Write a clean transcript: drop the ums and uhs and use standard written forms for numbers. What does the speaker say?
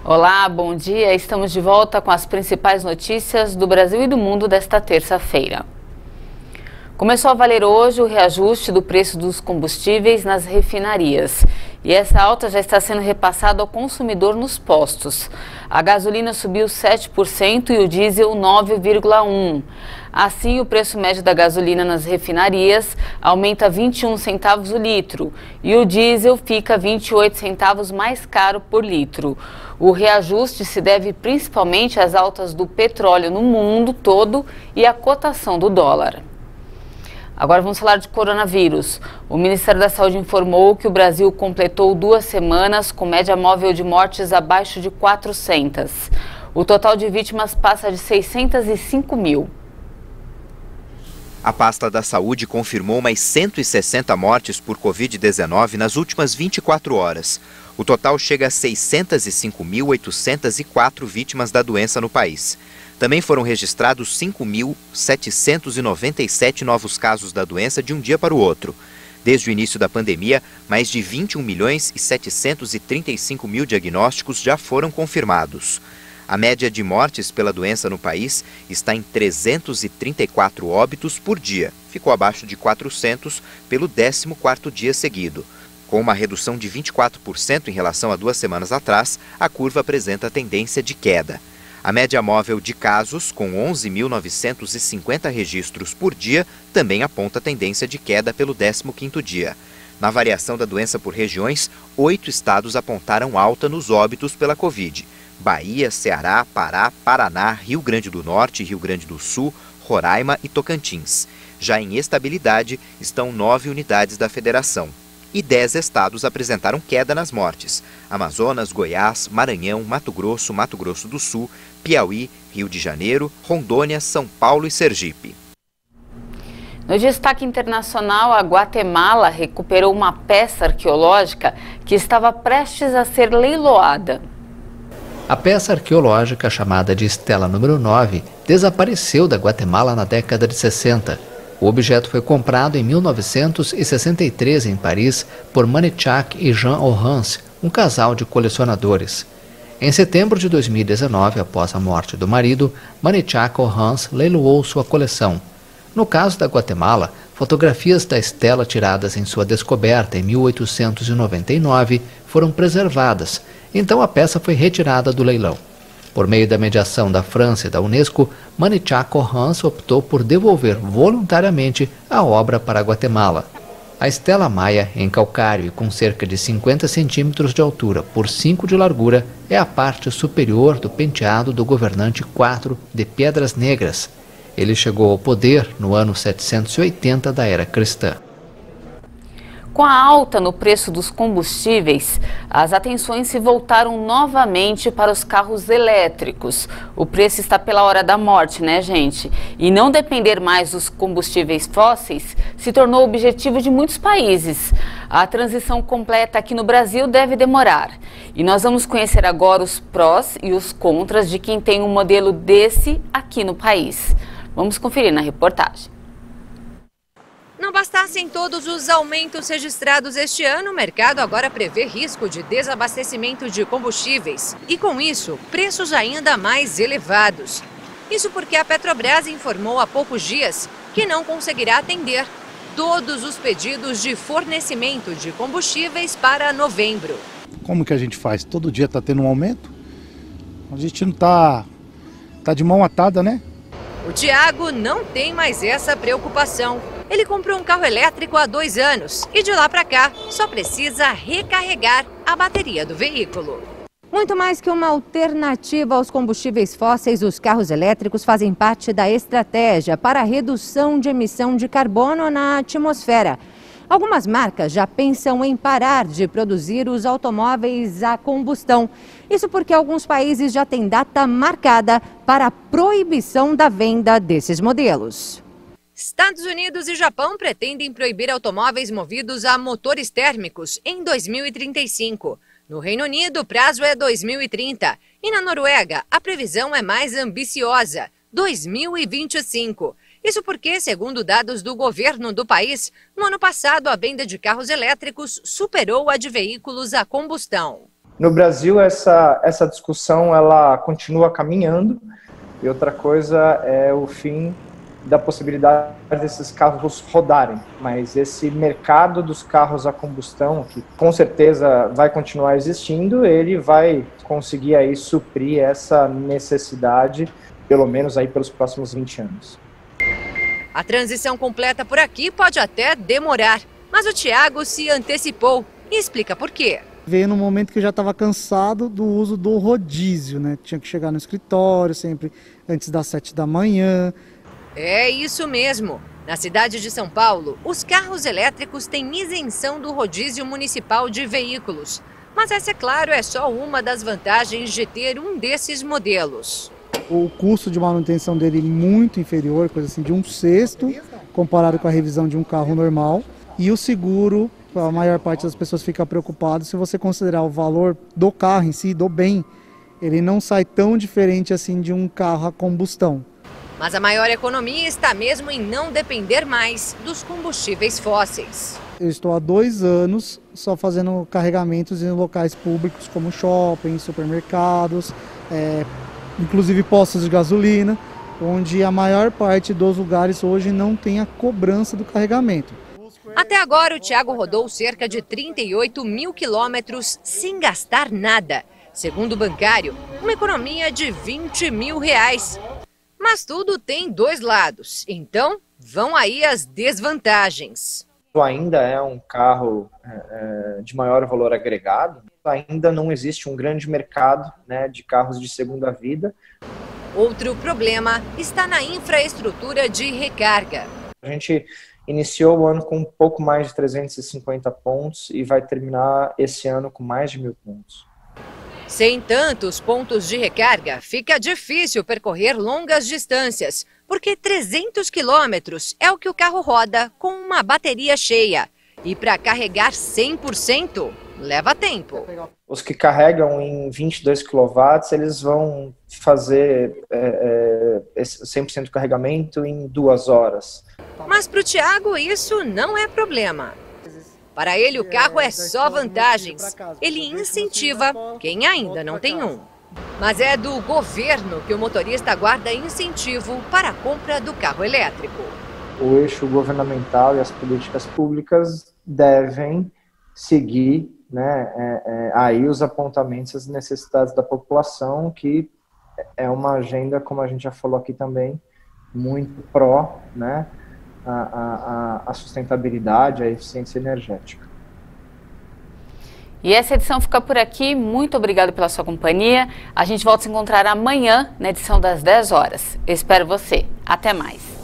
Olá, bom dia. Estamos de volta com as principais notícias do Brasil e do mundo desta terça-feira. Começou a valer hoje o reajuste do preço dos combustíveis nas refinarias. E essa alta já está sendo repassada ao consumidor nos postos. A gasolina subiu 7% e o diesel 9,1%. Assim, o preço médio da gasolina nas refinarias aumenta 21 centavos o litro e o diesel fica 28 centavos mais caro por litro. O reajuste se deve principalmente às altas do petróleo no mundo todo e à cotação do dólar. Agora vamos falar de coronavírus. O Ministério da Saúde informou que o Brasil completou 2 semanas com média móvel de mortes abaixo de 400. O total de vítimas passa de 605 mil. A pasta da saúde confirmou mais 160 mortes por Covid-19 nas últimas 24 horas. O total chega a 605.804 vítimas da doença no país. Também foram registrados 5.797 novos casos da doença de um dia para o outro. Desde o início da pandemia, mais de 21.735.000 diagnósticos já foram confirmados. A média de mortes pela doença no país está em 334 óbitos por dia. Ficou abaixo de 400 pelo 14º dia seguido. Com uma redução de 24% em relação a 2 semanas atrás, a curva apresenta tendência de queda. A média móvel de casos, com 11.950 registros por dia, também aponta tendência de queda pelo 15º dia. Na variação da doença por regiões, 8 estados apontaram alta nos óbitos pela Covid. Bahia, Ceará, Pará, Paraná, Rio Grande do Norte, Rio Grande do Sul, Roraima e Tocantins. Já em estabilidade estão 9 unidades da federação. E 10 estados apresentaram queda nas mortes: Amazonas, Goiás, Maranhão, Mato Grosso do Sul, Piauí, Rio de Janeiro, Rondônia, São Paulo e Sergipe. No destaque internacional, a Guatemala recuperou uma peça arqueológica que estava prestes a ser leiloada. A peça arqueológica, chamada de Estela número 9, desapareceu da Guatemala na década de 60. O objeto foi comprado em 1963 em Paris por Manichack e Jean Orrance, um casal de colecionadores. Em setembro de 2019, após a morte do marido, Manichack Orrance leiloou sua coleção. No caso da Guatemala, fotografias da estela tiradas em sua descoberta em 1899 foram preservadas, então a peça foi retirada do leilão. Por meio da mediação da França e da Unesco, Manichack Orrance optou por devolver voluntariamente a obra para a Guatemala. A estela maia, em calcário e com cerca de 50 centímetros de altura por 5 de largura, é a parte superior do penteado do governante IV de Pedras Negras. Ele chegou ao poder no ano 780 da era cristã. Com a alta no preço dos combustíveis, as atenções se voltaram novamente para os carros elétricos. O preço está pela hora da morte, né, gente? E não depender mais dos combustíveis fósseis se tornou objetivo de muitos países. A transição completa aqui no Brasil deve demorar. E nós vamos conhecer agora os prós e os contras de quem tem um modelo desse aqui no país. Vamos conferir na reportagem. Não bastassem todos os aumentos registrados este ano, o mercado agora prevê risco de desabastecimento de combustíveis e, com isso, preços ainda mais elevados. Isso porque a Petrobras informou há poucos dias que não conseguirá atender todos os pedidos de fornecimento de combustíveis para novembro. Como que a gente faz? Todo dia está tendo um aumento? A gente não tá de mão atada, né? O Tiago não tem mais essa preocupação. Ele comprou um carro elétrico há 2 anos e de lá para cá só precisa recarregar a bateria do veículo. Muito mais que uma alternativa aos combustíveis fósseis, os carros elétricos fazem parte da estratégia para a redução de emissão de carbono na atmosfera. Algumas marcas já pensam em parar de produzir os automóveis a combustão. Isso porque alguns países já têm data marcada para a proibição da venda desses modelos. Estados Unidos e Japão pretendem proibir automóveis movidos a motores térmicos em 2035. No Reino Unido, o prazo é 2030. E na Noruega, a previsão é mais ambiciosa, 2025. Isso porque, segundo dados do governo do país, no ano passado a venda de carros elétricos superou a de veículos a combustão. No Brasil, essa discussão ela continua caminhando, e outra coisa é o fim da possibilidade desses carros rodarem. Mas esse mercado dos carros a combustão, que com certeza vai continuar existindo, ele vai conseguir aí suprir essa necessidade, pelo menos aí pelos próximos 20 anos. A transição completa por aqui pode até demorar, mas o Thiago se antecipou e explica por quê. Veio no momento que eu já estava cansado do uso do rodízio, né? Tinha que chegar no escritório sempre antes das 7 da manhã. É isso mesmo. Na cidade de São Paulo, os carros elétricos têm isenção do rodízio municipal de veículos. Mas essa, é claro, é só uma das vantagens de ter um desses modelos. O custo de manutenção dele é muito inferior, coisa assim de 1/6, comparado com a revisão de um carro normal. E o seguro, a maior parte das pessoas fica preocupada, se você considerar o valor do carro em si, do bem, ele não sai tão diferente assim de um carro a combustão. Mas a maior economia está mesmo em não depender mais dos combustíveis fósseis. Eu estou há 2 anos só fazendo carregamentos em locais públicos como shoppings, supermercados, inclusive postos de gasolina, onde a maior parte dos lugares hoje não tem a cobrança do carregamento. Até agora, o Thiago rodou cerca de 38 mil quilômetros sem gastar nada. Segundo o bancário, uma economia de R$20 mil. Mas tudo tem 2 lados, então vão aí as desvantagens. Ainda é um carro de maior valor agregado, ainda não existe um grande mercado, né, de carros de segunda vida. Outro problema está na infraestrutura de recarga. A gente iniciou o ano com um pouco mais de 350 pontos e vai terminar esse ano com mais de 1000 pontos. Sem tantos pontos de recarga, fica difícil percorrer longas distâncias, porque 300 quilômetros é o que o carro roda com uma bateria cheia. E para carregar 100%, leva tempo. Os que carregam em 22 kW, eles vão fazer 100% do carregamento em 2 horas. Mas para o Thiago isso não é problema. Para ele o carro é só vantagens. Ele incentiva quem ainda não tem um. Mas é do governo que o motorista aguarda incentivo para a compra do carro elétrico. O eixo governamental e as políticas públicas devem seguir, né, aí os apontamentos, as necessidades da população, que é uma agenda, como a gente já falou aqui também, muito pró, né, a sustentabilidade, a eficiência energética. E essa edição fica por aqui. Muito obrigado pela sua companhia. A gente volta a se encontrar amanhã na edição das 10 horas. Eu espero você. Até mais.